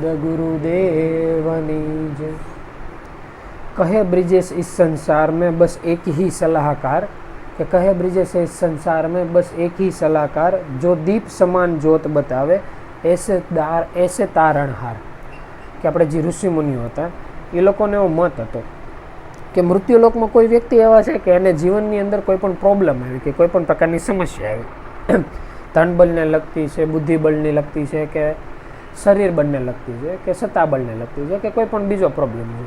सदगुरुदेवनी जय। कहे ब्रिजेश इस संसार में बस एक ही सलाहकार, कि कहे ब्रिजेश इस संसार में बस एक ही सलाहकार, जो दीप समान ज्योत बतावे ऐसे तारणहार। कि આપણે જે ઋષિ મુનિઓ હતા એ લોકોને એવો મત હતો કે મૃત્યુલોકમાં કોઈ વ્યક્તિ એવા છે કે એને જીવનની અંદર કોઈ પણ પ્રોબ્લેમ આવી, કે કોઈ પણ પ્રકારની સમસ્યા આવી, ધનબળને લગતી છે, બુદ્ધિબળને લગતી છે, કે શરીર બળને લગતી છે, કે સત્તાબળને લગતી છે, કે કોઈ પણ બીજો પ્રોબ્લેમ છે,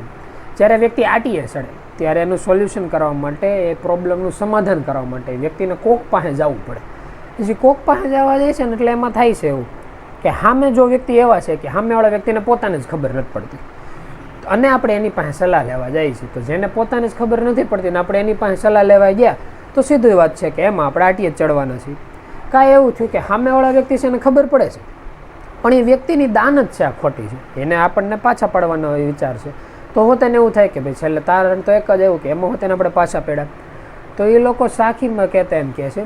જ્યારે વ્યક્તિ આટીએ ચડે ત્યારે એનું સોલ્યુશન કરવા માટે, એ પ્રોબ્લેમનું સમાધાન કરવા માટે વ્યક્તિને કોક પાસે જવું પડે. જે કોક પાસે જવા જાય છે ને એટલે એમાં થાય છે એવું કે સામે જો વ્યક્તિ એવા છે કે સામેવાળા વ્યક્તિને પોતાને જ ખબર નથી પડતી અને આપણે એની પાસે સલાહ લેવા જઈએ છીએ. તો જેને પોતાને જ ખબર નથી પડતી ને આપણે એની પાસે સલાહ લેવા ગયા તો સીધી વાત છે કે એમાં આપણે આટીએ ચડવાના છીએ. કાંઈ એવું થયું કે સામેવાળા વ્યક્તિ છે એને ખબર પડે છે પણ એ વ્યક્તિની દાન જ છે આ ખોટી છે, એને આપણને પાછા પાડવાનો વિચાર છે. તો હોતેને એવું થાય કે ભાઈ છેલ્લે તારણ તો એક જ એવું કે એમાં હોતેને આપણે પાછા પડ્યા. તો એ લોકો સાખીમાં કહેતા એમ કહે છે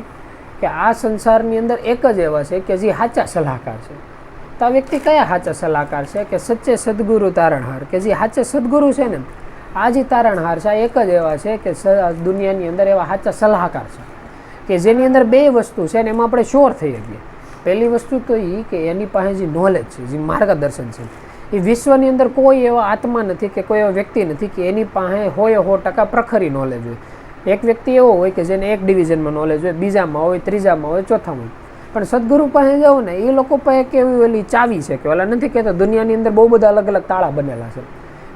કે આ સંસારની અંદર એક જ એવા છે કે જે સાચા સલાહકાર છે. તો આ વ્યક્તિ કયા સાચા સલાહકાર છે? કે સચ્ચે સદગુરુ તારણહાર, કે જે સાચે સદગુરુ છે ને આ જે તારણહાર છે, આ એક જ એવા છે કે દુનિયાની અંદર એવા સાચા સલાહકાર છે કે જેની અંદર બે વસ્તુ છે ને એમાં આપણે શ્યોર થઈ શકીએ. પહેલી વસ્તુ તો એ કે એની પાસે જે નોલેજ છે, જે માર્ગદર્શન છે, એ વિશ્વની અંદર કોઈ એવા આત્મા નથી કે કોઈ એવો વ્યક્તિ નથી કે એની પાસે 100% પ્રખરી નોલેજ હોય. એક વ્યક્તિ એવો હોય કે જેને એક ડિવિઝનમાં નોલેજ હોય, બીજામાં હોય, ત્રીજામાં હોય, ચોથામાં હોય. પણ સદગુરુ પાસે જાઓ ને એ લોકો પાસે કેવી ઓલી ચાવી છે કે ઓલા નથી કહેતા દુનિયાની અંદર બહુ બધા અલગ અલગ તાળા બનેલા છે,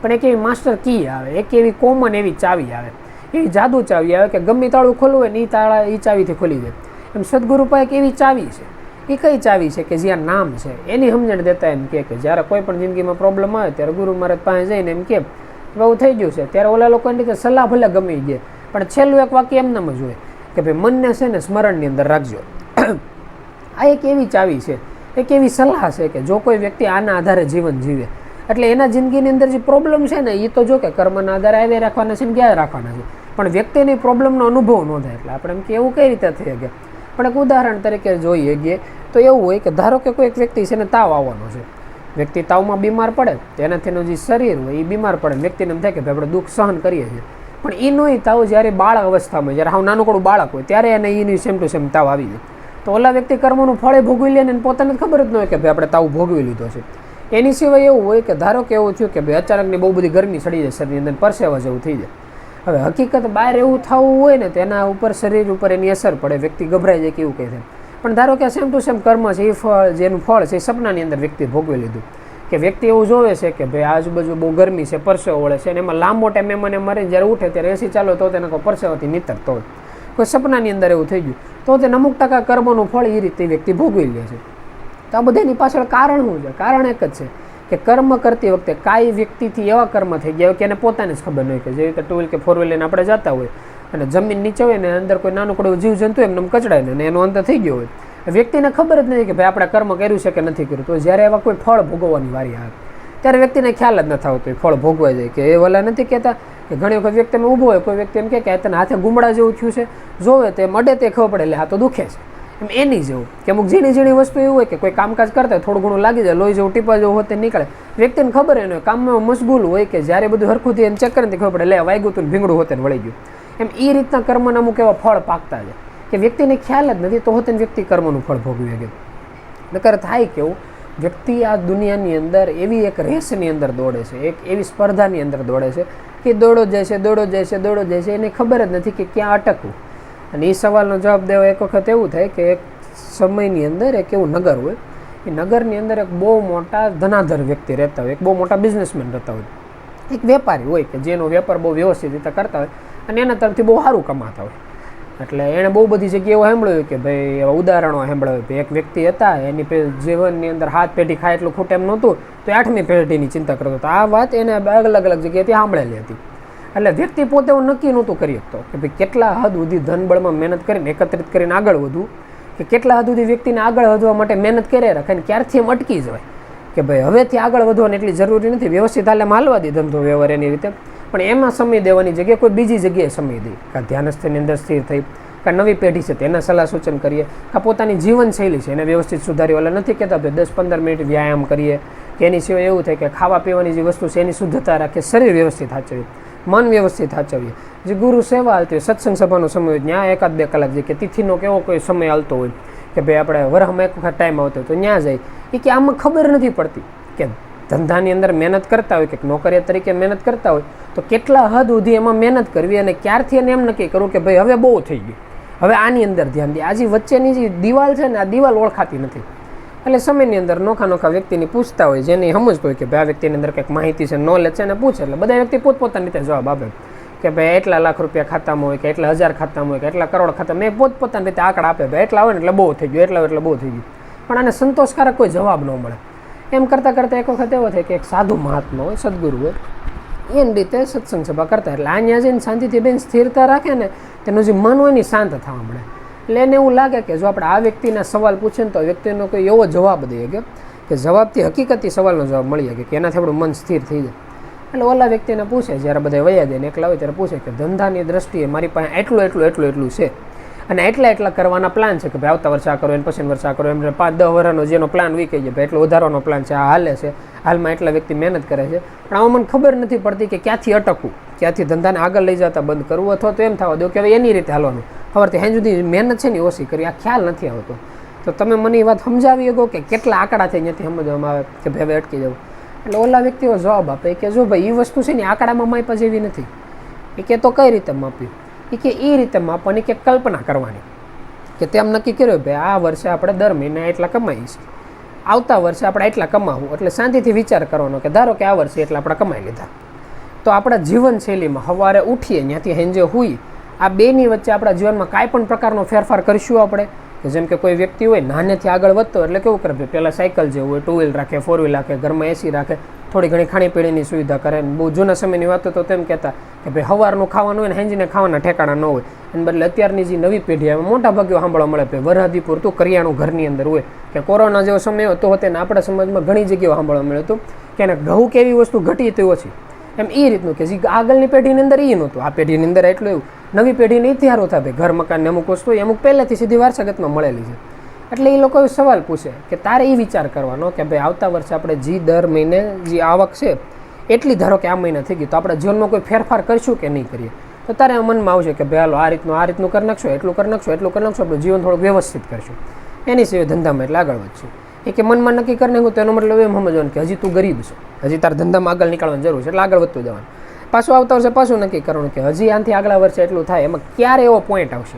પણ એક એવી માસ્ટર કી આવે, એક એવી કોમન એવી ચાવી આવે, એવી જાદુ ચાવી આવે કે ગમે તાળું ખોલવું હોય ને એ તાળા એ ચાવીથી ખોલી જાય. એમ સદગુરુ પાસે એક એવી ચાવી છે. એ કઈ ચાવી છે? કે જ્યાં નામ છે એની સમજણ દેતા એમ કે જ્યારે કોઈ પણ જિંદગીમાં પ્રોબ્લેમ આવે ત્યારે ગુરુ મહારાજ પાસે જઈને એમ કે બહુ થઈ ગયું છે, ત્યારે ઓલા લોકોની રીતે સલાહ ભલે ગમી જાય પણ છેલ્લું એક વાક્ય એમનામ જ હોય કે ભાઈ મનને છે ને સ્મરણની અંદર રાખજો. આ એક એવી ચાવી છે, એક એવી સલાહ છે કે જો કોઈ વ્યક્તિ આના આધારે જીવન જીવે એટલે એના જિંદગીની અંદર જે પ્રોબ્લેમ છે ને એ તો જો કે કર્મના આધારે આવી રાખવાના છે ને ક્યાં રાખવાના છે, પણ વ્યક્તિની પ્રોબ્લેમનો અનુભવ ન થાય. એટલે આપણે એમ કે એવું કઈ રીતે થઈ શકે? પણ એક ઉદાહરણ તરીકે જોઈએ ગઈએ તો એવું હોય કે ધારો કે કોઈ એક વ્યક્તિ છે ને તાવ આવવાનો છે, વ્યક્તિ તાવમાં બીમાર પડે તેનાથીનું જે શરીર હોય એ બીમાર પડે, વ્યક્તિને એમ થાય કે ભાઈ આપણે દુઃખ સહન કરીએ છીએ. પણ એ નહીં તાવ જ્યારે બાળક અવસ્થામાં, જ્યારે હાવ નાનકડું બાળક હોય ત્યારે એને એની સેમ ટુ સેમ તાવ આવી જાય. તો ઓલા વ્યક્તિ કર્મનું ફળે ભોગવી લે ને પોતાને ખબર જ ન હોય કે ભાઈ આપણે તાવ ભોગવી લીધો છે. એની સિવાય એવું હોય કે ધારો કે એવું થયું કે ભાઈ અચાનકની બહુ બધી ગરમી ચડી જાય, શરીરની અંદર પરસેવા જેવું થઈ જાય. હવે હકીકત બહાર એવું થવું હોય ને તેના ઉપર શરીર ઉપર એની અસર પડે, વ્યક્તિ ગભરાઈ જાય કે એવું કંઈ થાય. પણ ધારો કે સેમ ટુ સેમ કર્મ છે, એ ફળ જેનું ફળ છે એ સપનાની અંદર વ્યક્તિ ભોગવી લીધું. કે વ્યક્તિ એવું જોવે છે કે ભાઈ આજુબાજુ બહુ ગરમી છે, પરસેવો વળે છે અને એમાં લાંબો ટાઈમ એમને મરીને જ્યારે ઉઠે ત્યારે એસી ચાલો તો તેને કોઈ પરસેવાથી નીતરતો હોય, કોઈ સપનાની અંદર એવું થઈ ગયું તો તેને અમુક ટકા કર્મનું ફળ એ રીતે વ્યક્તિ ભોગવી લે છે. તો આ બધાની પાછળ કારણ શું છે? કારણ એક જ છે કે કર્મ કરતી વખતે કાંઈ વ્યક્તિથી એવા કર્મ થઈ ગયા હોય કે એને પોતાને જ ખબર નહીં, કે જેવી રીતે ટુ વ્હીલ કે ફોર વ્હીલ લઈને આપણે જતા હોય અને જમીન નીચે હોય ને અંદર કોઈ નાનકડું જીવજંતુ એમને કચડાય ને એનો અંત થઈ ગયો હોય, વ્યક્તિને ખબર જ નથી કે ભાઈ આપણે કર્મ કર્યું છે કે નથી કર્યું. તો જ્યારે એવા કોઈ ફળ ભોગવવાની વારી આવે ત્યારે વ્યક્તિને ખ્યાલ જ નથી આવતો એ ફળ ભોગવાઈ જાય. કે એ વલા નથી કહેતા કે ઘણી વખત વ્યક્તિ ઊભો હોય, કોઈ વ્યક્તિ એમ કે તને હાથે ગુમડા જેવું થયું છે, જોવે તે મડે તે ખબર પડે એટલે આ તો દુખે છે. એમ એની જેવું કે અમુક ઝીણી ઝીણી વસ્તુ એવું હોય કે કોઈ કામકાજ કરતા હોય થોડું ઘણું લાગી જાય, લોહી જેવું ટીપા જેવું હોતે નીકળે, વ્યક્તિને ખબર એને હોય કામમાં મશગુલ હોય કે જ્યારે બધું હરખું થી એને ચેક કરીને ખબર પડે લે વાગ્યું તું ભીંગડું હોતે વળી ગયું. એમ એ રીતના કર્મના અમુક એવા ફળ પાકતા છે કે વ્યક્તિને ખ્યાલ જ નથી, તો હોતે વ્યક્તિ કર્મનું ફળ ભોગવી શકે. નકર થાય કેવું, વ્યક્તિ આ દુનિયાની અંદર એવી એક રેસની અંદર દોડે છે, એક એવી સ્પર્ધાની અંદર દોડે છે કે દોડો જાય છે, દોડો જાય છે, દોડો જાય છે, એને ખબર જ નથી કે ક્યાં અટકવું. અને એ સવાલનો જવાબ દેવા એક વખત એવું થાય કે એક સમયની અંદર એક એવું નગર હોય, એ નગરની અંદર એક બહુ મોટા ધનાધર વ્યક્તિ રહેતા હોય, એક બહુ મોટા બિઝનેસમેન રહેતા હોય, એક વેપારી હોય કે જેનો વેપાર બહુ વ્યવસ્થિત રીતે કરતા હોય અને એના તરફથી બહુ સારું કમાતા હોય. એટલે એણે બહુ બધી જગ્યાએ એવું સાંભળ્યું કે ભાઈ એવા ઉદાહરણો સાંભળ્યા કે એક વ્યક્તિ હતા એની જીવનની અંદર 7 પેઢી ખાય એટલું ખૂટે એમ નહોતું તો 8મી પેઢીની ચિંતા કરતો હતો. આ વાત એને અલગ અલગ જગ્યાએથી સાંભળેલી હતી. એટલે વ્યક્તિ પોતે એવું નક્કી નહોતું કરી શકતો કે ભાઈ કેટલા હદ સુધી ધનબળમાં મહેનત કરીને એકત્રિત કરીને આગળ વધવું, કે કેટલા હદ સુધી વ્યક્તિને આગળ વધવા માટે મહેનત કરે રાખે અને ક્યારથી એમ અટકી જવાય કે ભાઈ હવેથી આગળ વધવાની એટલી જરૂરી નથી, વ્યવસ્થિત હાલે હાલવા દે ધંધો વ્યવહાર એની રીતે. પણ એમાં સમય દેવાની જગ્યાએ કોઈ બીજી જગ્યાએ સમય દે, કાં ધ્યાનસ્થની અંદર સ્થિર થઈ, કાં નવી પેઢી છે તેના સલાહ સૂચન કરીએ, કાં પોતાની જીવનશૈલી છે એને વ્યવસ્થિત સુધારીએ. એટલે નથી કહેતા ભાઈ 10-15 મિનિટ વ્યાયામ કરીએ કે એની સિવાય એવું થાય કે ખાવા પીવાની જે વસ્તુ છે એની શુદ્ધતા રાખીએ, શરીર વ્યવસ્થિત સાચવીએ, મન વ્યવસ્થિત સાચવીએ. જે ગુરુ સેવા હાલતી હોય, સત્સંગ સભાનો સમય હોય ત્યાં 1-2 કલાક જાય, કે તિથિનો કેવો કોઈ સમય હાલતો હોય કે ભાઈ આપણે વરહમાં એક વખત ટાઈમ આવતો હોય તો ત્યાં જાય. એ કે આમાં ખબર નથી પડતી કે ધંધાની અંદર મહેનત કરતા હોય કે નોકરિયા તરીકે મહેનત કરતા હોય તો કેટલા હદ સુધી એમાં મહેનત કરવી અને ક્યારથી એને એમ નક્કી કરવું કે ભાઈ હવે બહુ થઈ ગયું, હવે આની અંદર ધ્યાન દે. આજે વચ્ચેની જે દિવાલ છે ને આ દિવાલ ઓળખાતી નથી. એટલે સમયની અંદર નોખા વ્યક્તિની પૂછતા હોય, જેની સમજતો હોય કે ભાઈ આ વ્યક્તિની અંદર કંઈક માહિતી છે, નોલેજ છે, એને પૂછે. એટલે બધા વ્યક્તિ પોતપોતાની રીતે જવાબ આપે કે ભાઈ એટલા લાખ રૂપિયા ખાતામાં હોય, કે એટલા હજાર ખાતામાં હોય, કે એટલા કરોડ ખાતામાં, એ પોતપોતાની રીતે આંકડા આપે. ભાઈ એટલા હોય ને એટલે બહુ થઈ ગયું, એટલે બહુ થઈ ગયું. પણ આને સંતોષકારક કોઈ જવાબ ન મળે. એમ કરતાં કરતાં એક વખત એવો થાય કે એક સાધુ મહાત્મા હોય, સદગુરુ હોય, એની રીતે સત્સંગ સભા કરતા. એટલે અહીંયા જઈને શાંતિથી બેન સ્થિરતા રાખે ને તેનું જે મન હોય ને શાંત થવા મળે. એટલે એને એવું લાગે કે જો આપણે આ વ્યક્તિના સવાલ પૂછે ને તો વ્યક્તિનો કોઈ એવો જવાબ દઈએ કે જવાબથી હકીકતી સવાલનો જવાબ મળી શકે, કે એનાથી આપણું મન સ્થિર થઈ જાય. એટલે ઓલા વ્યક્તિને પૂછે, જ્યારે બધા વયા જાય ને એકલા હોય ત્યારે પૂછે કે ધંધાની દ્રષ્ટિએ મારી પાસે એટલું છે અને એટલા કરવાના પ્લાન છે કે ભાઈ આવતા વર્ષે આ કરો, એને પછી વર્ષે આ કરો, એમ 5-10 વર્ષનો જેનો પ્લાન વીકાઈ જાય, ભાઈ એટલો વધારવાનો પ્લાન છે, આ હાલે છે, હાલમાં એટલા વ્યક્તિ મહેનત કરે છે. પણ આમાં મને ખબર નથી પડતી કે ક્યાંથી અટકવું, ક્યાંથી ધંધાને આગળ લઈ જતા બંધ કરવું, અથવા તો એમ થવા દો કે હવે એની રીતે હાલવાનું, સવારથી સાંજ સુધી મહેનત છે ને ઓછી કરી, આ ખ્યાલ નથી આવતો. તો તમે મને એ વાત સમજાવી શકો કે કેટલા આંકડા છે અહીંયાથી સમજવામાં આવે કે ભાઈ હવે અટકી જવું. એટલે ઓલા વ્યક્તિઓ જવાબ આપે કે જો ભાઈ એ વસ્તુ છે ને આંકડામાં માપવા જેવી નથી. એ કે તો કઈ રીતે માપ્યું? એ કે એ રીતે માપવાની કે કલ્પના કરવાની, કે તેમ નક્કી કર્યું ભાઈ આ વર્ષે આપણે દર મહિને એટલા કમાઈએ છીએ, આવતા વર્ષે આપણે એટલા કમાવું. એટલે શાંતિથી વિચાર કરવાનો કે ધારો કે આ વર્ષે એટલા આપણે કમાઈ લીધા, તો આપણા જીવનશૈલીમાં સવારે ઉઠીએ ત્યાંથી હેંજે હોઈએ, આ બેની વચ્ચે આપણા જીવનમાં કાંઈ પણ પ્રકારનો ફેરફાર કરીશું આપણે. કે જેમ કે કોઈ વ્યક્તિ હોય નાનેથી આગળ વધતો એટલે કેવું કરે, પહેલાં સાયકલ જેવું હોય, 2 વ્હીલ રાખે, 4 વ્હીલ રાખે, ઘરમાં એસી રાખે, થોડી ઘણી ખાણીપીણીની સુવિધા કરે. બહુ જૂના સમયની વાતો તો તેમ કહેતા કે ભાઈ સવારનું ખાવાનું હોય ને હેંજીને ખાવાના ઠેકાણા ન હોય. એને બદલે અત્યારની જે નવી પેઢી આવે મોટા ભાગે સાંભળવા મળે કે વરહદી પૂરતું કરિયાણું ઘરની અંદર હોય. કે કોરોના જેવો સમય હતો તેને આપણા સમાજમાં ઘણી જગ્યાઓ સાંભળવા મળ્યું હતું કે એને ઘઉં કેવી વસ્તુ ઘટી હતી ઓછી. એમ એ રીતનું કે જે આગળની પેઢીની અંદર એ નહોતું, આ પેઢીની અંદર એટલું એવું. નવી પેઢીને ઇતિહારો થાય ભાઈ ઘર મકાનને અમુક વસ્તુ અમુક પહેલેથી સીધી વારસાગતમાં મળેલી છે. એટલે એ લોકો સવાલ પૂછે કે તારે એ વિચાર કરવાનો કે ભાઈ આવતા વર્ષે આપણે જે દર મહિને જે આવક છે એટલી ધારો કે આ મહિના થઈ ગઈ તો આપણા જીવનમાં કોઈ ફેરફાર કરીશું કે નહીં કરીએ. તો તારે મનમાં આવશે કે ભાઈ હાલો આ રીતનું કરી નાખશો, એટલું કરી નાખશો, આપણું જીવન થોડું વ્યવસ્થિત કરશું, એની સિવાય ધંધામાં એટલે આગળ વધશું. એ કે મનમાં નક્કી કરી નાખું તો એનો મતલબ એમ સમજવાનું કે હજી તું ગરીબ છો, હજી તારા ધંધામાં આગળ નીકળવાની જરૂર છે, એટલે આગળ વધતું જવાનું. પાછું આવતા વર્ષે પાછું નક્કી કરવાનું કે હજી આનાથી આગલા વર્ષે એટલું થાય. એમાં ક્યારે એવો પોઈન્ટ આવશે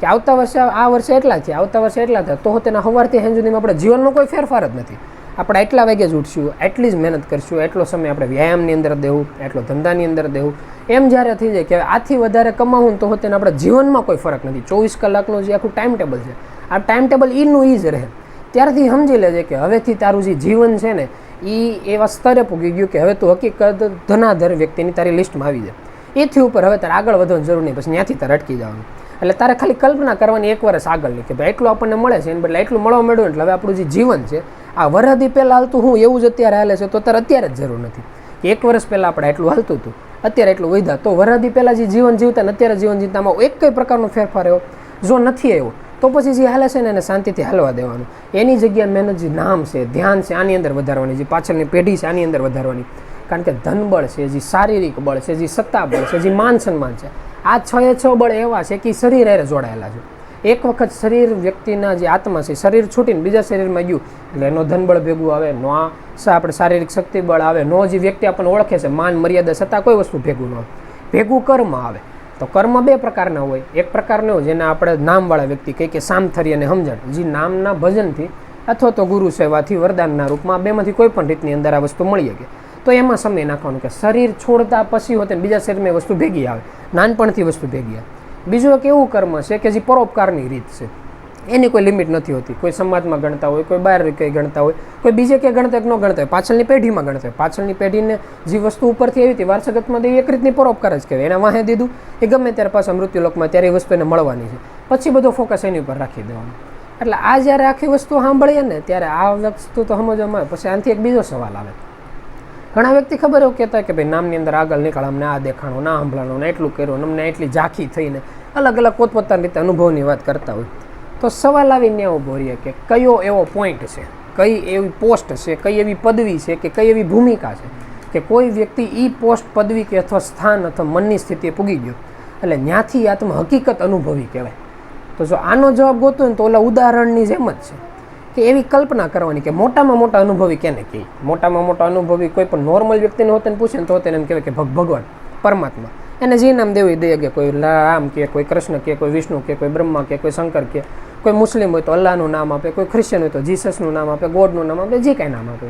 કે આવતા વર્ષે આ વર્ષે એટલા છે, આવતા વર્ષે એટલા થાય, તો તેના સવારથી સાંજ સુધીમાં આપણે જીવનનો કોઈ ફેરફાર જ નથી. આપણે એટલા વાગે જ ઉઠશું, એટલી જ મહેનત કરશું, એટલો સમય આપણે વ્યાયામની અંદર દેવું, એટલો ધંધાની અંદર દેવું. એમ જ્યારે થઈ જાય કે આથી વધારે કમાવું તો તેને આપણા જીવનમાં કોઈ ફરક નથી. 24 કલાકનું જે આખું ટાઈમ ટેબલ છે, આ ટાઈમ ટેબલ એનું એ જ રહે. ત્યારથી સમજી લેજે કે હવેથી તારું જે જીવન છે ને એ એવા સ્તરે પૂગી ગયું કે હવે તું હકીકત ધનાધર વ્યક્તિની તારી લિસ્ટમાં આવી જાય. એથી ઉપર હવે તારે આગળ વધવાની જરૂર નહીં, પછી ત્યાંથી તારે અટકી જવાનું. એટલે તારે ખાલી કલ્પના કરવાની 1 વર્ષ આગળની કે ભાઈ એટલું આપણને મળે છે એને બદલે એટલું મળવા મળ્યું. એટલે હવે આપણું જે જીવન છે આ વરહદી પહેલાં હાલતું હું એવું જ અત્યારે હાલે છે, તો તારે અત્યારે જ જરૂર નથી. 1 વર્ષ પહેલાં આપણે એટલું હાલતું હતું, અત્યારે એટલું વધ્યા, તો વરહદી પહેલાં જે જીવન જીવતા ને અત્યારે જીવન જીવતામાં એક કઈ પ્રકારનો ફેરફાર એવો જો નથી આવ્યો તો પછી જે હાલે છે ને એને શાંતિથી હાલવા દેવાનું. એની જગ્યાએ મહેનત જે નામ છે, ધ્યાન છે, આની અંદર વધારવાની, જે પાછળની પેઢી છે આની અંદર વધારવાની. કારણ કે ધનબળ છે, જે શારીરિક બળ છે, જે સત્તા બળ છે, જે માન સન્માન છે, આ 6 બળ એવા છે કે શરીર હારે જોડાયેલા છે. એક વખત શરીર વ્યક્તિના જે આત્મા છે શરીર છૂટીને બીજા શરીરમાં ગયું એટલે એનો ધનબળ ભેગું આવે, નો આપણે શારીરિક શક્તિ બળ આવે, નો જે વ્યક્તિ આપણને ઓળખે છે માન મર્યાદા છતાં કોઈ વસ્તુ ભેગું ન આવે, ભેગું કર્મ આવે. તો કર્મ 2 પ્રકારના હોય. એક પ્રકારનો હોય જેને આપણે નામવાળા વ્યક્તિ કહીએ કે સામથરી અને સમજણ, જે નામના ભજનથી અથવા તો ગુરુ સેવાથી વરદાનના રૂપમાં બેમાંથી કોઈ પણ રીતની અંદર આ વસ્તુ મળી શકે. તો એમાં સમય નાખવાનું કે શરીર છોડતા પછી હોતે બીજા શરીરમાં વસ્તુ ભેગી આવે, નાનપણથી વસ્તુ ભેગી આવે. બીજું એક એવું કર્મ છે કે જે પરોપકારની રીત છે, એની કોઈ લિમિટ નથી હોતી. કોઈ સમાજમાં ગણતા હોય, કોઈ બહાર કંઈ ગણતા હોય, કોઈ બીજે ક્યાં ગણતા હોય, ન ગણતા હોય, પાછળની પેઢીમાં ગણતા હોય. પાછળની પેઢીને જે વસ્તુ ઉપરથી આવી હતી વારસાગતમાં દેવી એક રીતની પરોપકાર જ કહેવાય. એના વાહે દીધું એ ગમે ત્યારે પાછા મૃત્યુલોકમાં ત્યારે એ વસ્તુ એને મળવાની છે, પછી બધો ફોકસ એની ઉપર રાખી દેવાનો. એટલે આ જ્યારે આખી વસ્તુ સાંભળીએ ને ત્યારે આ વસ્તુ તો સમજવામાં આવે. પછી આનાથી એક બીજો સવાલ આવે. ઘણા વ્યક્તિ ખબર એવું કહેતા કે ભાઈ નામની અંદર આગળ નીકળ, અમને આ દેખાણો, ના સાંભળવાનું, એટલું કર્યું, અમને એટલી ઝાંખી થઈને અલગ અલગ પોતપોતાની રીતે અનુભવની વાત કરતા હોય. તો સવાલ આવીને ઊભો રહીએ કે કયો એવો પોઈન્ટ છે, કઈ એવી પોસ્ટ છે, કઈ એવી પદવી છે કે કઈ એવી ભૂમિકા છે કે કોઈ વ્યક્તિ એ પોસ્ટ, પદવી કે અથવા સ્થાન અથવા મનની સ્થિતિએ પૂગી ગયો એટલે ત્યાંથી આત્મ હકીકત અનુભવી કહેવાય. તો જો આનો જવાબ ગોતો ને તો ઓલા ઉદાહરણની જેમ જ છે કે એવી કલ્પના કરવાની કે મોટામાં મોટા અનુભવી કેને કહે. મોટામાં મોટા અનુભવી કોઈ પણ નોર્મલ વ્યક્તિને હોતે પૂછે ને તો તેને એમ કહેવાય કે ભગવાન, પરમાત્મા. એને જે નામ દેવું દે કે કોઈ રામ કે, કોઈ કૃષ્ણ કે, કોઈ વિષ્ણુ કે, કોઈ બ્રહ્મા કે, કોઈ શંકર કે, કોઈ મુસ્લિમ હોય તો અલ્લાહનું નામ આપે, કોઈ ક્રિશ્ચિયન હોય તો જીસસનું નામ આપે, ગોડનું નામ આપે, જે કાંઈ નામ આપે.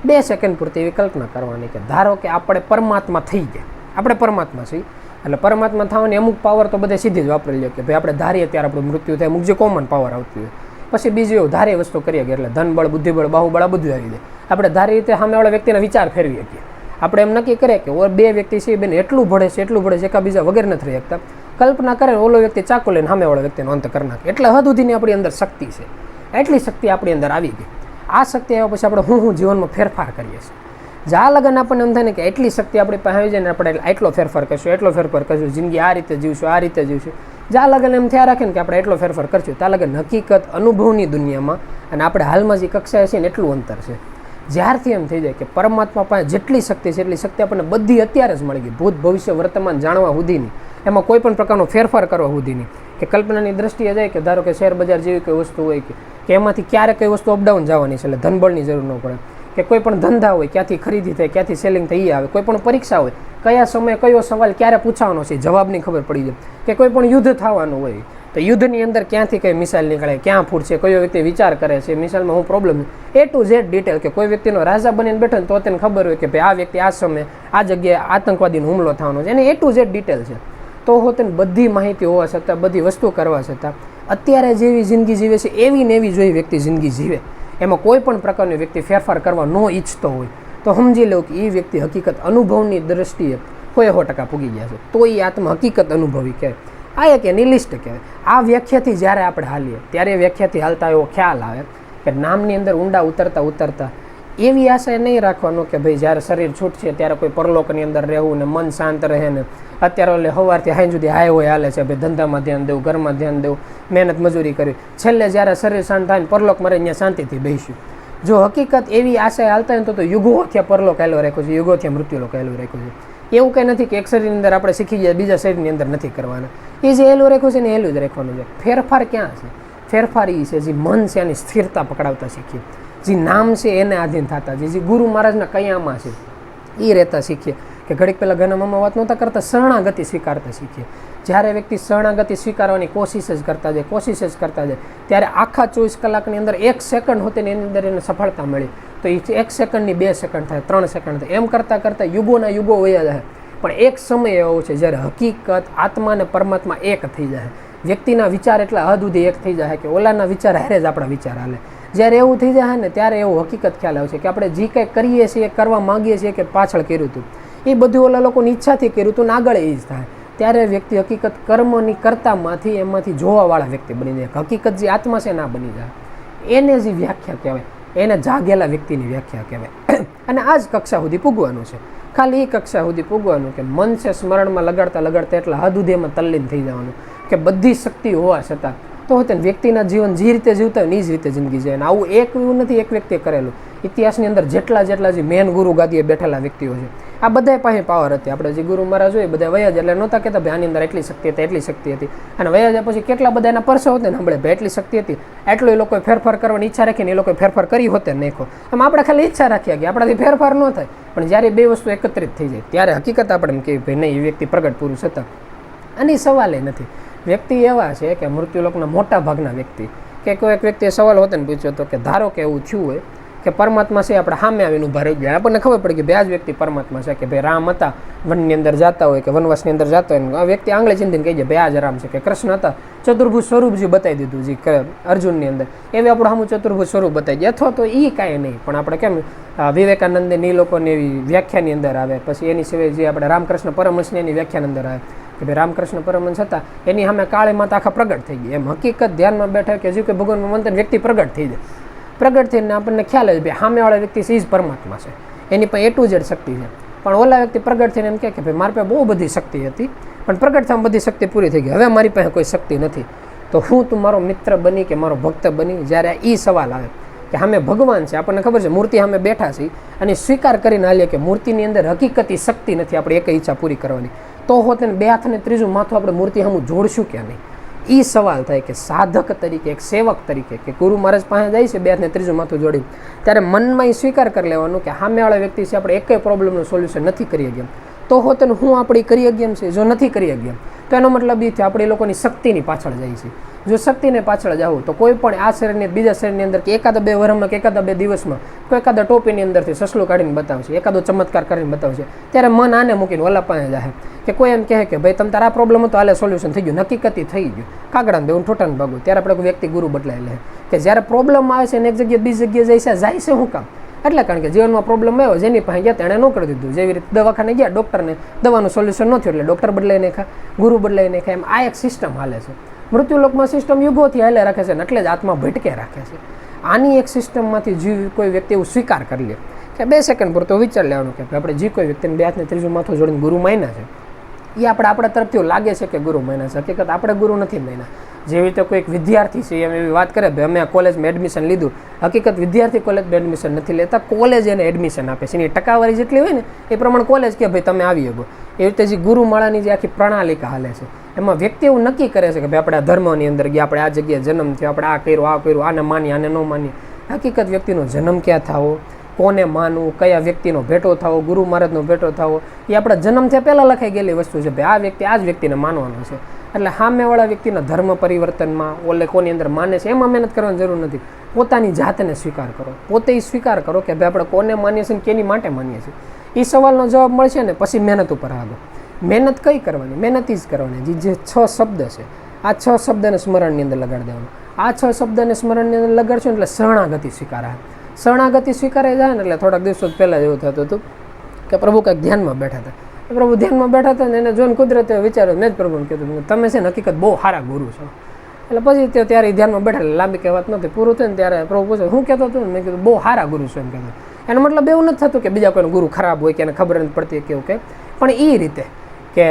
2 સેકન્ડ પૂરતી એવી કલ્પના કરવાની કે ધારો કે આપણે પરમાત્મા થઈ ગયા, આપણે પરમાત્મા છીએ. એટલે પરમાત્મા થવાની અમુક પાવર તો બધે સીધી જ વાપરી લે કે ભાઈ આપણે ધારીએ ત્યારે આપણું મૃત્યુ થાય, અમુક જે કોમન પાવર આવતી હોય. પછી બીજું એવું ધારે વસ્તુ કરીએ એટલે ધનબળ, બુદ્ધિબળ, બાહુબળ આ બધું આવી જાય. આપણે ધારી રીતે સામેવાળા વ્યક્તિના વિચાર ફેરવી શકીએ. આપણે એમ નક્કી કરીએ કે 2 વ્યક્તિ છે બેન એટલું ભળે છે, એટલું ભળે છે, એકાબીજા વગર નથી રહી શકતા. કલ્પના કરે ઓલો વ્યક્તિ ચાકુ લઈને સામેવાળા વ્યક્તિનો અંત કરી નાખે. એટલે હદ સુધીની આપણી અંદર શક્તિ છે. એટલી શક્તિ આપણી અંદર આવી ગઈ. આ શક્તિ આવ્યા પછી આપણે હું જીવનમાં ફેરફાર કરીએ છીએ. જા લગન આપણને એમ થાય ને કે એટલી શક્તિ આપણી પાસે આવી જાય ને આપણે એટલો ફેરફાર કરશું, એટલો ફેરફાર કરશું, જિંદગી આ રીતે જીવશું, આ રીતે જીવશું. જા લગન એમ થયા રાખે ને કે આપણે એટલો ફેરફાર કરશું, ત્યાં લગન હકીકત અનુભવની દુનિયામાં અને આપણે હાલમાં જે કક્ષાએ છીએ ને એટલું અંતર છે. જ્યારથી એમ થઈ જાય કે પરમાત્મા પાસે જેટલી શક્તિ છે એટલી શક્તિ આપણને બધી અત્યારે જ મળી ગઈ, ભૂત, ભવિષ્ય, વર્તમાન જાણવા સુધીની, એમાં કોઈ પણ પ્રકારનો ફેરફાર કરવા સુધીની. કે કલ્પનાની દ્રષ્ટિએ જાય કે ધારો કે શેર બજાર જેવી કોઈ વસ્તુ હોય કે એમાંથી ક્યારે કઈ વસ્તુ અપડાઉન જવાની છે એટલે ધનબળની જરૂર ન પડે. કે કોઈ પણ ધંધા હોય, ક્યાંથી ખરીદી થાય, ક્યાંથી સેલિંગ થઈ આવે. કોઈ પણ પરીક્ષા હોય, કયા સમયે કયો સવાલ ક્યારે પૂછવાનો છે જવાબની ખબર પડી જાય. કે કોઈ પણ યુદ્ધ થવાનું હોય તો યુદ્ધની અંદર ક્યાંથી કઈ મિસાઇલ નીકળે, ક્યાં ફૂટશે, કયો વ્યક્તિ વિચાર કરે છે, મિસાઇલમાં હું problem, A to Z detail. કે કોઈ વ્યક્તિનો રાજા બનીને બેઠો ને તો તેને ખબર હોય કે ભાઈ આ વ્યક્તિ આ સમયે આ જગ્યાએ આતંકવાદીનો હુમલો થવાનો છે, એને A to Z ડિટેલ છે. તો હોતે બધી માહિતી હોવા છતાં, બધી વસ્તુ કરવા છતાં અત્યારે જેવી જિંદગી જીવે છે એવી ને એવી જોઈ વ્યક્તિ જિંદગી જીવે, એમાં કોઈ પણ પ્રકારની વ્યક્તિ ફેરફાર કરવા ન ઈચ્છતો હોય તો સમજી લો કે એ વ્યક્તિ હકીકત અનુભવની દ્રષ્ટિએ 100% પૂગી ગયા છે. તો એ આત્મ હકીકત અનુભવી કહેવાય. આ એક એની લિસ્ટ કહેવાય. આ વ્યાખ્યાથી જ્યારે આપણે હાલીએ ત્યારે વ્યાખ્યાથી હાલતા એવો ખ્યાલ આવે કે નામની અંદર ઊંડા ઉતરતા એવી આશા નહીં રાખવાનો કે ભાઈ જ્યારે શરીર છૂટશે ત્યારે કોઈ પરલોકની અંદર રહેવું ને મન શાંત રહે ને અત્યારે એટલે સવારથી સાંજ સુધી હાય હોય હાલે છે ભાઈ ધંધામાં ધ્યાન દેવું, ઘરમાં ધ્યાન દેવું, મહેનત મજૂરી કરવી, છેલ્લે જ્યારે શરીર શાંત થાય ને પરલોક મરે ત્યાં શાંતિથી બેસીશું. જો હકીકત એવી આશા હાલતા હોય તો યુગોથી પરલોક આવેલો રાખ્યો છે, યુગોથી મૃત્યુલોક આવેલો રાખ્યો છે. એવું કંઈ નથી કે એક શરીરની અંદર આપણે શીખી જાય બીજા શરીરની અંદર નથી કરવાના. એ જે હેલું રાખ્યું છે ને હેલું જ રાખવાનું છે. ફેરફાર ક્યાં છે? ફેરફાર એ છે જે મન છે એની સ્થિરતા પકડાવતા શીખીએ, જે નામ છે એને આધીન થતા, જે ગુરુ મહારાજના કયામાં છે એ રહેતા શીખીએ. કે ઘડીક પહેલાં ઘણા મામા વાત નહોતા કરતા, શરણાગતિ સ્વીકારતા શીખીએ. જ્યારે વ્યક્તિ શરણાગતિ સ્વીકારવાની કોશિશ જ કરતા જાય ત્યારે આખા 24 કલાકની અંદર 1 સેકન્ડ હોતે ને એની અંદર એને સફળતા મળી. તો એ 1 સેકન્ડની 2 સેકન્ડ થાય, 3 સેકન્ડ થાય, એમ કરતાં યુગોના યુગો વયા જાય. પણ એક સમય એવો છે જ્યારે હકીકત આત્મા અને પરમાત્મા એક થઈ જાય. વ્યક્તિના વિચાર એટલા હદ સુધી એક થઈ જાય કે ઓલાના વિચાર હારે જ આપણા વિચાર હાલે. જ્યારે એવું થઈ જાય ને ત્યારે એવો હકીકત ખ્યાલ આવે છે કે આપણે જે કંઈ કરીએ છીએ, કરવા માગીએ છીએ કે પાછળ કર્યું હતું એ બધું ઓલા લોકોની ઈચ્છાથી કર્યું હતું ને આગળ એ જ થાય. ત્યારે વ્યક્તિ હકીકત કર્મની કરતામાંથી એમાંથી જોવાવાળા વ્યક્તિ બની જાય. હકીકત જે આત્મા છે ના બની જાય. એને જે વ્યાખ્યા કહેવાય, એને જાગેલા વ્યક્તિની વ્યાખ્યા કહેવાય. અને આ જ કક્ષા સુધી પૂગવાનું છે. ખાલી એ કક્ષા સુધી પૂગવાનું કે મન છે સ્મરણમાં લગાડતા એટલા હદ સુધી એમાં તલ્લીન થઈ જવાનું કે બધી શક્તિ હોવા છતાં તો હોતે વ્યક્તિના જીવન જે રીતે જીવતા હોય ને એ જ રીતે જિંદગી જાય. અને આવું એવું નથી એક વ્યક્તિએ કરેલું. ઇતિહાસની અંદર જેટલા જે મેન ગુરુ ગાદીએ બેઠેલા વ્યક્તિઓ છે આ બધા પાસે પાવર હતી. આપણે જે ગુરુ મહારાજ હોય બધા વયા જ એટલે નહોતા કહેતા ભાઈ આની અંદર એટલી શક્તિ હતી, એટલી શક્તિ હતી. અને વયા જાય પછી કેટલા બધા એના પરસો હોતે ને હમણાં ભાઈ એટલી શક્તિ હતી, એટલું એ લોકોએ ફેરફાર કરવાની ઈચ્છા રાખીને એ લોકોએ ફેરફાર કરી હોતે નાખો. આમ આપણે ખાલી ઈચ્છા રાખ્યા કે આપણાથી ફેરફાર ન થાય. પણ જ્યારે બે વસ્તુ એકત્રિત થઈ જાય ત્યારે હકીકત આપણે એમ કહીએ ભાઈ નહીં એ વ્યક્તિ પ્રગટ પુરુષ હતા. આની સવાલ નથી. વ્યક્તિ એવા છે કે મૃત્યુલોકના મોટા ભાગના વ્યક્તિ કે કોઈ એક વ્યક્તિએ સવાલ હોતે ને પૂછ્યો હતો કે ધારો કે એવું થયું હોય કે પરમાત્મા છે આપણે સામે આવીને ઊભા રહી ગયા, આપણને ખબર પડી કે બે જ વ્યક્તિ પરમાત્મા છે કે ભાઈ રામ હતા વનની અંદર જતા હોય કે વનવાસની અંદર જતા હોય આ વ્યક્તિ આંગળી ચીંધીને કહી જાય ભાઈ આ જ રામ છે. કે કૃષ્ણ હતા ચતુર્ભુજ સ્વરૂપ જે બતાવી દીધું જે અર્જુનની અંદર એવી આપણું સામું ચતુર્ભુજ સ્વરૂપ બતાવી દે. અથવા તો એ કાંઈ નહીં પણ આપણે કેમ વિવેકાનંદની લોકોની એવી વ્યાખ્યાની અંદર આવે. પછી એની સિવાય જે આપણે રામકૃષ્ણ પરમહંસની એની વ્યાખ્યાની અંદર આવે કે ભાઈ રામકૃષ્ણ પરમહંસ હતા એની સામે કાળી માતા આખા પ્રગટ થઈ ગઈ. એમ હકીકત ધ્યાનમાં બેઠા કે જે કોઈ ભગવાનનું મંત્ર વ્યક્તિ પ્રગટ થઈ જાય. પ્રગટ થઈને આપણને ખ્યાલ આવે ભાઈ સામેવાળા વ્યક્તિ છે એ જ પરમાત્મા છે, એની પાસે A to Z શક્તિ છે. પણ ઓલા વ્યક્તિ પ્રગટ થઈને એમ કહે કે ભાઈ મારી પાસે બહુ બધી શક્તિ હતી પણ પ્રગટ થવામાં બધી શક્તિ પૂરી થઈ ગઈ, હવે મારી પાસે કોઈ શક્તિ નથી, તો હું તું મારો મિત્ર બની કે મારો ભક્ત બની? જ્યારે એ સવાલ આવે કે સામે ભગવાન છે, આપણને ખબર છે મૂર્તિ સામે બેઠા છીએ અને સ્વીકાર કરીને હાલીએ કે મૂર્તિની અંદર હકીકતી શક્તિ નથી આપણે એક ઈચ્છા પૂરી કરવાની, તો હોત ને બે હાથ અને ત્રીજું માથું આપણે મૂર્તિ સામું જોડશું કે નહીં? એ સવાલ થાય કે સાધક તરીકે, એક સેવક તરીકે, કે ગુરુ મહારાજ પાસે જાય છે બે હાથને ત્રીજું માથું જોડી, ત્યારે મનમાં એ સ્વીકાર કરી લેવાનું કે સામેવાળા વ્યક્તિ છે આપણે એક પ્રોબ્લેમનું સોલ્યુશન નથી કરી ગયા, તો હોત ને હું આપણી કરી ગયા છે, જો નથી કરી ગયા તો એનો મતલબ એ છે આપણે એ લોકોની શક્તિની પાછળ જાય છે. જો શક્તિને પાછળ જાઓ તો કોઈ પણ આ શરીરની બીજા શરીરની અંદર કે એકાદા 2 વર્ષમાં કે એકાદા 2 દિવસમાં કોઈ એકાદા ટોપીની અંદરથી સસલું કાઢીને બતાવશે, એકાદો ચમત્કાર કરીને બતાવશે, ત્યારે મન આને મૂકીને ઓલા પાસે જાય કે કોઈ એમ કહે કે ભાઈ તમે તારા પ્રોબ્લેમ હતો, હાલે સોલ્યુશન થઈ ગયું, હકીકતી થઈ ગયું, કાગડાને બેવું ઠોટાને ભાગું, ત્યારે આપણે કોઈ વ્યક્તિ ગુરુ બદલાઈ લે કે જ્યારે પ્રોબ્લેમ આવે છે ને એક જગ્યાએ બીજી જગ્યાએ જાય છે શું કામ? એટલે કારણ કે જીવનમાં પ્રોબ્લેમ આવ્યો, જેની પાસે ગયા તેણે ન કરી દીધું. જેવી રીતે દવાખાને ગયા, ડૉક્ટરને દવાનું સોલ્યુશન ન થયું એટલે ડૉક્ટર બદલાઈ નાખ્યા, ગુરુ બદલાઈ નાખ્યા. એમ આ એક સિસ્ટમ હાલે છે. મૃત્યુલોકમાં સિસ્ટમ યુગોથી હાલે રાખે છે ને એટલે જ આત્મા ભટકે રાખે છે. આની એક સિસ્ટમમાંથી જીવ કોઈ વ્યક્તિ એવું સ્વીકાર કરી લે કે 2 સેકન્ડ પૂરતો વિચાર લેવાનું કે આપણે જે કોઈ વ્યક્તિને બે હાથને ત્રીજું માથું જોડીને ગુરુ માન્યા છે, એ આપણા તરફથી લાગે છે કે ગુરુ માન્યા છે, હકીકત આપણે ગુરુ નથી માન્યા. જેવી રીતે કોઈ એક વિદ્યાર્થી છે એમ એવી વાત કરે ભાઈ અમે આ કોલેજમાં એડમિશન લીધું, હકીકત વિદ્યાર્થી કોલેજમાં એડમિશન નથી લેતા, કોલેજ એને એડમિશન આપે છે. એની ટકાવારી જેટલી હોય ને એ પ્રમાણે કોલેજ કે ભાઈ તમે આવી શકો. એવી રીતે જે ગુરુમાળાની જે આખી પ્રણાલિકા હાલે છે એમાં વ્યક્તિ એવું નક્કી કરે છે કે ભાઈ આપણે આ ધર્મની અંદર ગયા, આપણે આ જગ્યાએ જન્મ થયો, આપણે આ કર્યું, આને માની આને ન માની. હકીકત વ્યક્તિનો જન્મ ક્યાં થવો, કોને માનવું, કયા વ્યક્તિનો ભેટો થવો, ગુરુ મહારાજનો ભેટો થવો, એ આપણા જન્મથી પહેલાં લખાઈ ગયેલી વસ્તુ છે. ભાઈ આ વ્યક્તિ આ જ વ્યક્તિને માનવાનો છે. એટલે સામેવાળા વ્યક્તિના ધર્મ પરિવર્તનમાં ઓલે કોની અંદર માને છે એમાં મહેનત કરવાની જરૂર નથી. પોતાની જાતને સ્વીકાર કરો, પોતે સ્વીકાર કરો કે ભાઈ આપણે કોને માનીએ છીએ, કેની માટે માનીએ છીએ. એ સવાલનો જવાબ મળશે ને પછી મહેનત ઉપર આગળ. મહેનત કઈ કરવાની? મહેનત જ કરવાની. જે 6 શબ્દ છે, આ 6 શબ્દને સ્મરણની અંદર લગાડી દેવાનું. આ 6 શબ્દને સ્મરણની અંદર લગાડશો એટલે શરણાગતિ સ્વીકારાય. શરણાગતિ સ્વીકારાઈ જાય ને એટલે થોડાક દિવસો પહેલાં એવું થતું હતું કે પ્રભુ કંઈક ધ્યાનમાં બેઠા હતા. પ્રભુ ધ્યાનમાં બેઠા હતા ને એને જોઈને કુદરતે વિચાર્યો, મેં જ પ્રભુને કીધું તમે છે ને હકીકત બહુ સારા ગુરુ છો. એટલે પછી તે ત્યારે ધ્યાનમાં બેઠા, લાંબી કહેવત નહોતી, પૂરું થયું ને ત્યારે પ્રભુ પૂછે હું કહેતો હતો ને, મેં કીધું બહુ સારા ગુરુ છો એમ કહેતો. એનો મતલબ એવું નથી થતું કે બીજા કોઈનો ગુરુ ખરાબ હોય કે એને ખબર નથી પડતી કે એવું કે, પણ એ રીતે કે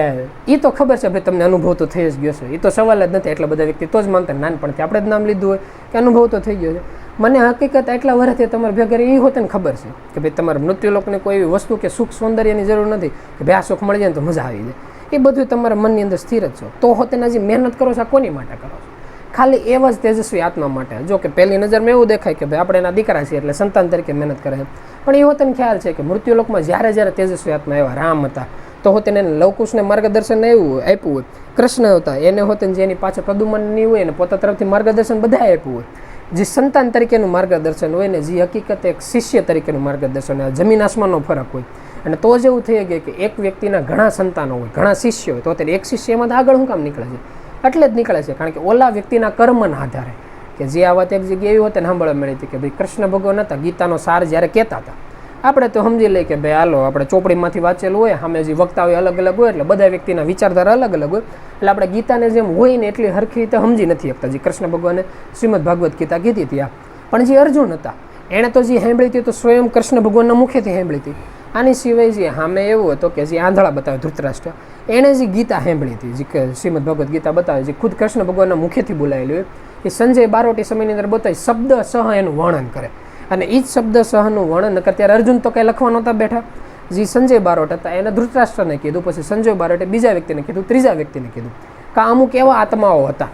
એ તો ખબર છે ભાઈ તમને અનુભવ તો થઈ જ ગયો છે, એ તો સવાલ જ નથી. એટલા બધા વ્યક્તિ તો જ માનતા નાનપણથી આપણે જ નામ લીધું હોય કે અનુભવ તો થઈ ગયો છે. મને હકીકત એટલા વર્ષથી તમારે ભેગા એ હોત ને ખબર છે કે ભાઈ તમારે મૃત્યુલોકને કોઈ એવી વસ્તુ કે સુખ સૌંદર્યની જરૂર નથી કે ભાઈ આ સુખ મળી જાય ને તો મજા આવી જાય. એ બધું તમારા મનની અંદર સ્થિર જ છો. તો હો તેને હજી મહેનત કરો છો આ કોની માટે કરો છો? ખાલી એવા જ તેજસ્વી આત્મા માટે. જો કે પહેલી નજરમાં એવું દેખાય કે ભાઈ આપણે એના દીકરા છીએ એટલે સંતાન તરીકે મહેનત કરે છે, પણ એ હોતને ખ્યાલ છે કે મૃત્યુલોકમાં જ્યારે તેજસ્વી આત્મા એવા રામ હતા તો હોતે એને લવકુશને માર્ગદર્શન એવું આપ્યું હોય, કૃષ્ણ હતા એને હોતે જેની પાછળ પ્રદુમનની હોય ને પોતા તરફથી માર્ગદર્શન બધા આપ્યું હોય. જે સંતાન તરીકેનું માર્ગદર્શન હોય ને જે હકીકત એક શિષ્ય તરીકેનું માર્ગદર્શન હોય, જમીન આસમાનનો ફરક હોય. અને તો જ એવું થઈ ગયું કે એક વ્યક્તિના ઘણા સંતાનો હોય, ઘણા શિષ્યો હોય, તો તેને એક શિષ્ય એમાં આગળ શું કામ નીકળે છે? એટલે જ નીકળે છે કારણ કે ઓલા વ્યક્તિના કર્મના આધારે કે જે આ વાત એક જગ્યાએ એવી હોતે સાંભળવા મળી હતી કે ભાઈ કૃષ્ણ ભગવાન હતા ગીતાનો સાર જ્યારે કહેતા હતા, આપણે તો સમજી લઈએ કે ભાઈ હાલો આપણે ચોપડીમાંથી વાંચેલું હોય, સામે જે વક્તા હોય અલગ અલગ હોય એટલે બધા વ્યક્તિના વિચારધારા અલગ અલગ હોય, એટલે આપણે ગીતાને જેમ હોય ને એટલી હરખી રીતે સમજી નથી શકતા. જે કૃષ્ણ ભગવાને શ્રીમદ ભાગવત ગીતા કીધી હતી આ, પણ જે અર્જુન હતા એણે તો જે સાંભળી હતી તો સ્વયં કૃષ્ણ ભગવાનના મુખેથી સાંભળી હતી. આની સિવાય જે સામે એવું હતો કે જે આંધળા બતાવે ધૃતરાષ્ટ્ર, એણે જે ગીતા સાંભળી હતી, જે શ્રીમદ ભગવત ગીતા બતાવે જે ખુદ કૃષ્ણ ભગવાનના મુખેથી બોલાયેલી હોય, એ સંજય બારોટી સમયની અંદર બતાવી શબ્દ સહ એનું વર્ણન કરે. અને એ જ શબ્દ સહનું વર્ણન કરે. ત્યારે અર્જુન તો કંઈ લખવા નહોતા બેઠા. જે સંજય બારોટ હતા એને ધૃતરાષ્ટ્રને કીધું, પછી સંજય બારોટે બીજા વ્યક્તિને કીધું, ત્રીજા વ્યક્તિને કીધું. કે અમુક એવા આત્માઓ હતા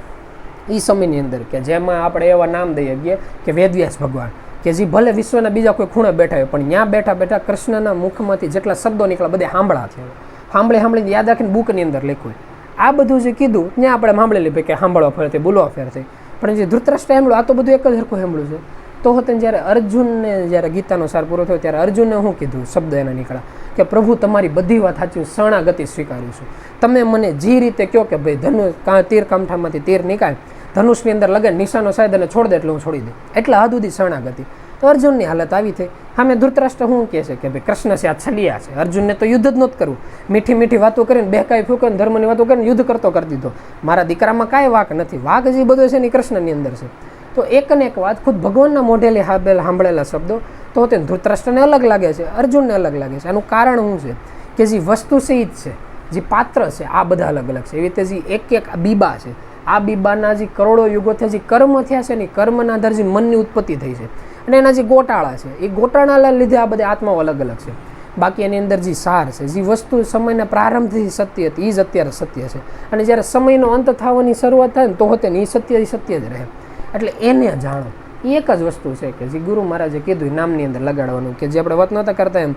એ સમયની અંદર કે જેમાં આપણે એવા નામ દઈએ ગયા કે વેદવ્યાસ ભગવાન, કે જે ભલે વિશ્વના બીજા કોઈ ખૂણે બેઠા હોય પણ ત્યાં બેઠા બેઠા કૃષ્ણના મુખમાંથી જેટલા શબ્દો નીકળ્યા બધે સાંભળા થયા, સાંભળીને યાદ રાખીને બુકની અંદર લખ્યું. આ બધું જે કીધું ત્યાં આપણે સાંભળી લીધું કે સાંભળવા ફેર થઈ, બોલવા ફેર થઈ. પણ જે ધૃતરાષ્ટ્ર સાંભળ્યું આ તો બધું એક જ હરખું સાંભળ્યું છે. તો હોતે જ્યારે અર્જુનને જ્યારે ગીતાનો સાર પૂરો થયો ત્યારે અર્જુનને શું કીધું? શબ્દ એના નીકળ્યા કે પ્રભુ તમારી બધી વાત સાચી, શરણાગતિ સ્વીકારું છું. તમે મને જે રીતે કહો કે ભાઈ ધનુષ તીર કામઠામાંથી તીર નીકળે, ધનુષની અંદર લગે નિશાનો સાહેબ અને છોડ દે એટલે હું છોડી દઉં, એટલા હદ સુધી શરણાગતિ. તો અર્જુનની હાલત આવી થઈ. સામે ધૃતરાષ્ટ્ર શું કહે છે કે ભાઈ કૃષ્ણ છે આ છલિયા છે, અર્જુનને તો યુદ્ધ જ નહોતું કરવું, મીઠી મીઠી વાતો કરીને બેકાઈ ફૂંકીને ધર્મની વાતો કરીને યુદ્ધ કરતો કરી દીધો. મારા દીકરામાં કાંઈ વાક નથી, વાક જે બધો છે ને કૃષ્ણની અંદર છે. તો એક ને એક વાત ખુદ ભગવાનના મોઢેલી સાંભળેલા શબ્દો તો તેને ધૃતરાષ્ટ્રને અલગ લાગે છે, અર્જુનને અલગ લાગે છે. આનું કારણ શું છે કે જે વસ્તુ છે એ જ છે, જે પાત્ર છે આ બધા અલગ અલગ છે. એવી રીતે જે એક એક બીબા છે, આ બીબાના જે કરોડો યુગોથી જે કર્મ થયા છે ને, કર્મના આધારે જે મનની ઉત્પત્તિ થઈ છે, અને એના જે ગોટાળા છે, એ ગોટાળાના લીધે આ બધી આત્માઓ અલગ અલગ છે. બાકી એની અંદર જે સાર છે, જે વસ્તુ સમયના પ્રારંભથી સત્ય હતી, એ જ અત્યારે સત્ય છે. અને જ્યારે સમયનો અંત થવાની શરૂઆત થાય ને તો હોતે ને એ સત્ય જ રહે. એટલે એને જાણો, એ એક જ વસ્તુ છે કે જે ગુરુ મહારાજે કીધું નામની અંદર લગાડવાનું, કે જે આપણે વાત નહોતા કરતા એમ,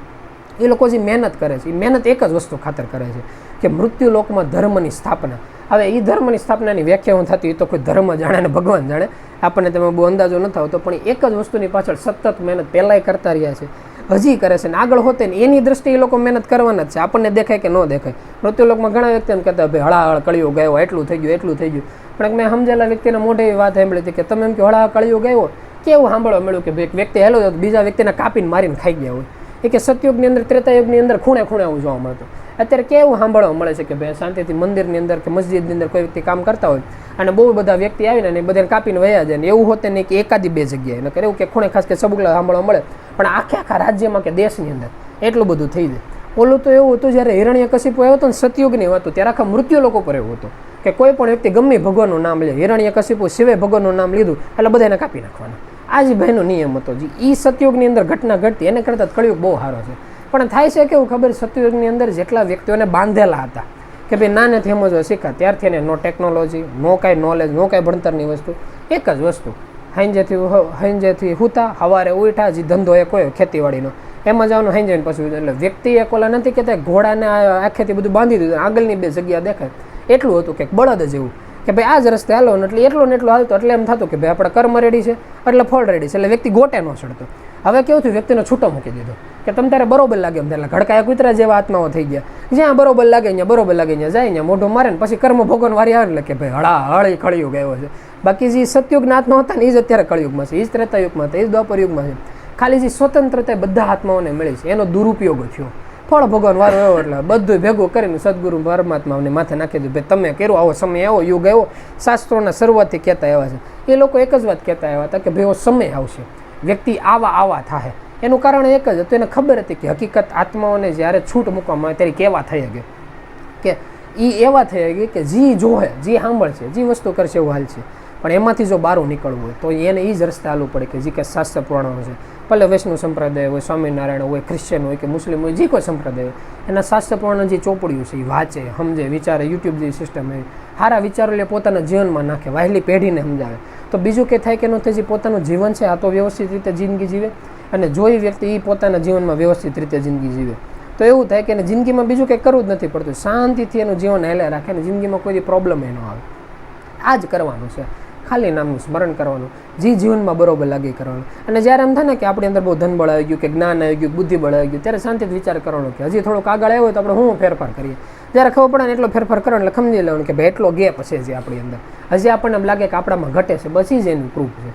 એ લોકો જે મહેનત કરે છે, એ મહેનત એક જ વસ્તુ ખાતર કરે છે કે મૃત્યુ લોકમાં ધર્મની સ્થાપના. હવે એ ધર્મની સ્થાપનાની વ્યાખ્યા હું થતી, એ તો કોઈ ધર્મ જાણે ને ભગવાન જાણે, આપણને તમે બહુ અંદાજો ન આવતો, પણ એક જ વસ્તુની પાછળ સતત મહેનત પહેલાંય કરતા રહ્યા છે, હજી કરે છે, ને આગળ હોતે ને એની દ્રષ્ટિએ એ લોકો મહેનત કરવાના જ છે. આપણને દેખાય કે ન દેખાય. મૃત્યુલોકમાં ઘણા વ્યક્તિ એમ કહેતા ભાઈ હળાહળ કળિયુગ આવ્યો, એટલું થઈ ગયું. પણ મેં સમજેલા વ્યક્તિના મોઢે એવી વાત સાંભળી હતી કે તમે એમ કે હળાહળ કળિયુગ આવ્યો, કેવું સાંભળવા મળ્યું કે ભાઈ એક વ્યક્તિ હેલો બીજા વ્યક્તિને કાપીને મારીને ખાઈ ગયા હોય. એ કે સતયુગની અંદર, ત્રેતાયુગની અંદર ખૂણે ખૂણે આવું જોવા મળતું. અત્યારે કેવું સાંભળવા મળે છે કે ભાઈ શાંતિથી મંદિરની અંદર કે મસ્જિદની અંદર કોઈ વ્યક્તિ કામ કરતા હોય અને બહુ બધા વ્યક્તિ આવીને અને બધાને કાપીને વયા જાય, ને એવું હોતે નહીં કે એકાદી બે જગ્યાએ, ન કરે એવું કે ખૂણે ખાસ કે સબુકલા સાંભળવા મળે, પણ આખા રાજ્યમાં કે દેશની અંદર એટલું બધું થઈ જાય. ઓલું તો એવું હતું જ્યારે હિરણ્યકશિપુ આવ્યો હતો ને સતયુગની વાત, ત્યારે આખા મૃત્યુ લોકો પર એવું હતું કે કોઈ પણ વ્યક્તિ ગમે ભગવાનનું નામ લે, હિરણ્યકશિપુ સિવાય ભગવાનનું નામ લીધું એટલે બધાને કાપી નાખવાના. આ જ ભાઈનો નિયમ હતો. જે એ સતયુગની અંદર ઘટના ઘટતી, એને કરતાં કળિયુગ બહુ સારો છે. પણ થાય છે કેવું ખબર, સતયુગની અંદર જેટલા વ્યક્તિઓને બાંધેલા હતા કે ભાઈ નાનેથી સમજવા શીખા, ત્યારથી એને નો ટેકનોલોજી, નો કાંઈ નોલેજ, નો કાંઈ ભણતરની વસ્તુ, એક જ વસ્તુ, હાંજેથી હુતા, સવારે ઉઠા, જે ધંધો એક હોય ખેતીવાડીનો એમાં જવાનું, હાંજે પછી. એટલે વ્યક્તિ એક ઓલા નથી કહેતા ઘોડાને આખેથી બધું બાંધી દીધું, આગળની બે જગ્યા દેખાય એટલું હતું કે બળદ જેવું, કે ભાઈ આ જ રસ્તે હાલો ને, એટલે એટલો ને એટલો હાલતો, એટલે એમ થતું કે ભાઈ આપણે કર્મ રેડી છે એટલે ફળ રેડી છે, એટલે વ્યક્તિ ગોટે ન ચડતો. હવે કેવું થયું, વ્યક્તિનો છૂટો મૂકી દીધો કે તમે તારે બરોબર લાગે એમ, એટલે ઘડકાયા કૂતરા જેવા આત્માઓ થઈ ગયા. જ્યાં બરોબર લાગે ત્યાં જાય, ત્યાં મોઢું મારે ને પછી કર્મ ભોગવન વારી આવે, એટલે કે ભાઈ હળી કળિયુગ આવ્યો છે. બાકી જે સતયુગના આત્મા હતા ને એ જ અત્યારે કળિયુગમાં છે, એ જ ત્રેતાયુગમાં હતા, એ જ દ્વાપરયુગમાં છે. ખાલી જે સ્વતંત્રતા બધા આત્માઓને મળી છે એનો દુરુપયોગ થયો. ફળ ભગવાન વારો આવ્યો એટલે બધું ભેગું કરીને સદગુરુ પરમાત્માને માથે નાખી દીધું, ભાઈ તમે કર્યું, આવો સમય આવો, યુગ આવ્યો. શાસ્ત્રોના શરૂઆતથી કહેતા આવ્યા છે. એ લોકો એક જ વાત કહેતા આવ્યા હતા કે ભાઈ એવો સમય આવશે, વ્યક્તિ આવા થાય. એનું કારણ એક જ હતું, એને ખબર હતી કે હકીકત આત્માઓને જ્યારે છૂટ મૂકવામાં આવે ત્યારે કેવા થઈ શકે, કે એ એવા થઈ શકે કે જે જોહે, જે સાંભળશે, જે વસ્તુ કરશે એવું હાલ છે. પણ એમાંથી જો બહાર નીકળવું હોય તો એને એ જ રસ્તે હાલવું પડે કે જે કે શાસ્ત્ર પુરાણો છે, ભલે વૈષ્ણવ સંપ્રદાય હોય, સ્વામિનારાયણ હોય, ક્રિશ્ચિયન હોય કે મુસ્લિમ હોય, જે કોઈ સંપ્રદાય હોય, એના શાસ્ત્ર પુરાણો જે ચોપડીઓ છે એ વાંચે, સમજે, વિચારે. યુટ્યુબ જે સિસ્ટમ હોય, સારા વિચારો લે પોતાના જીવનમાં નાખે, વહેલી પેઢીને સમજાવે, તો બીજું કે થાય કે ન થાય, જે પોતાનું જીવન છે આ તો વ્યવસ્થિત રીતે જિંદગી જીવે, અને જોઈ વ્યક્તિ એ પોતાના જીવનમાં વ્યવસ્થિત રીતે જિંદગી જીવે, તો એવું થાય કે એને જિંદગીમાં બીજું કંઈ કરવું જ નથી પડતું, શાંતિથી એનું જીવન હેલા રાખે અને જિંદગીમાં કોઈ પ્રોબ્લેમ ન આવે. આ જ કરવાનું છે, ખાલી નામનું સ્મરણ કરવાનું, જે જીવનમાં બરોબર લાગે કરવાનું. અને જ્યારે એમ થાય ને કે આપણી અંદર બહુ ધનબળ આવી ગયું, કે જ્ઞાન આવી ગયું, બુદ્ધિબળ આવી ગયું, ત્યારે શાંતિથી વિચાર કરવાનો કે હજી થોડુંક આગળ આવ્યો હોય તો આપણે શું ફેરફાર કરીએ. જ્યારે ખબર પડે ને એટલો ફેરફાર કરવાનો, એટલે સમજી લેવાનું કે ભાઈ એટલો ગેપ છે જે આપણી અંદર, હજી આપણને એમ લાગે કે આપણામાં ઘટે છે, બસ જ એનું પ્રૂફ છે.